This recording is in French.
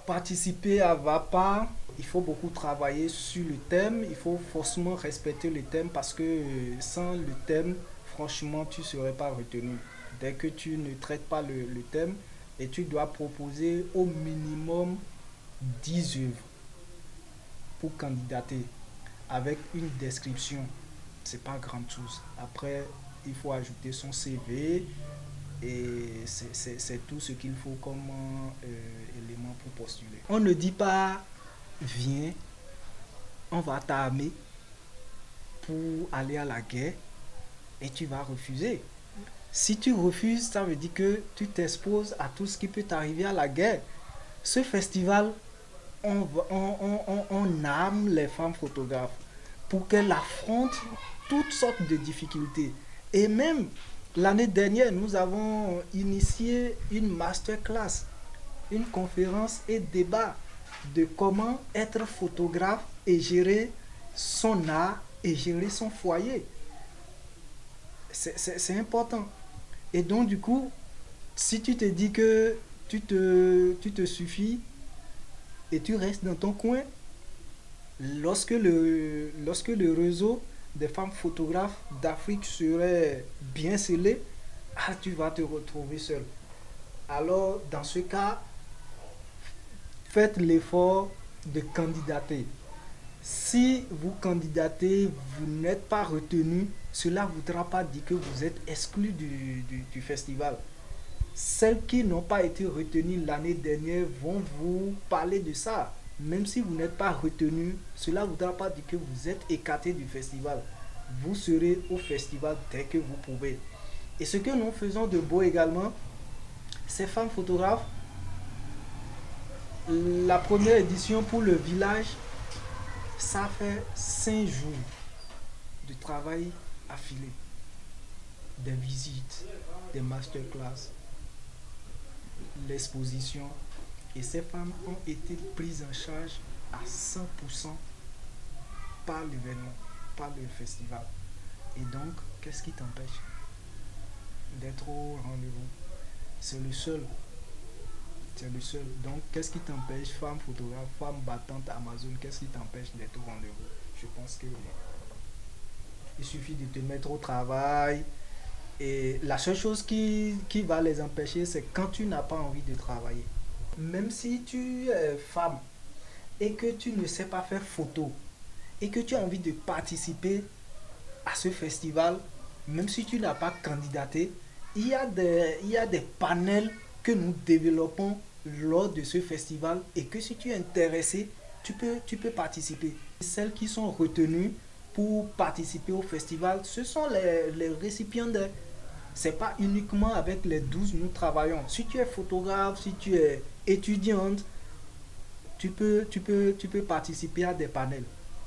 Participer à VAPA, il faut beaucoup travailler sur le thème, il faut forcément respecter le thème parce que sans le thème, franchement, tu ne serais pas retenu. Dès que tu ne traites pas le thème, et tu dois proposer au minimum 10 œuvres pour candidater avec une description. C'est pas grand chose. Après, il faut ajouter son CV et c'est tout ce qu'il faut comme élément pour postuler. On ne dit pas viens, on va t'armer pour aller à la guerre et tu vas refuser. Si tu refuses, ça veut dire que tu t'exposes à tout ce qui peut t'arriver à la guerre. Ce festival, on arme les femmes photographes pour qu'elles affrontent toutes sortes de difficultés. Et même l'année dernière, nous avons initié une masterclass, une conférence et débat de comment être photographe et gérer son art et gérer son foyer. C'est important. Et donc, du coup, si tu te dis que tu te suffis et tu restes dans ton coin, lorsque le réseau des femmes photographes d'Afrique serait bien scellé, ah, tu vas te retrouver seul. Alors, dans ce cas, faites l'effort de candidater. Si vous candidatez, vous n'êtes pas retenu, cela ne voudra pas dire que vous êtes exclu du festival. Celles qui n'ont pas été retenues l'année dernière vont vous parler de ça. Même si vous n'êtes pas retenu, cela ne voudra pas dire que vous êtes écarté du festival. Vous serez au festival dès que vous pouvez. Et ce que nous faisons de beau également, ces femmes photographes, la première édition pour le village, ça fait 5 jours de travail affilé, des visites, des masterclass, l'exposition. Et ces femmes ont été prises en charge à 100% par l'événement, par le festival. Et donc, qu'est-ce qui t'empêche d'être au rendez-vous? C'est le seul. C'est le seul. Donc, qu'est-ce qui t'empêche, femme photographe, femme battante Amazon, qu'est-ce qui t'empêche d'être au rendez-vous? Je pense que il suffit de te mettre au travail. Et la seule chose qui va les empêcher, c'est quand tu n'as pas envie de travailler. Même si tu es femme et que tu ne sais pas faire photo et que tu as envie de participer à ce festival, même si tu n'as pas candidaté, il y a des panels que nous développons lors de ce festival et que si tu es intéressé, tu peux participer. Celles qui sont retenues pour participer au festival, ce sont les récipiendaires. C'est pas uniquement avec les 12 nous travaillons. Si tu es photographe, si tu es étudiante, tu peux participer à des panels.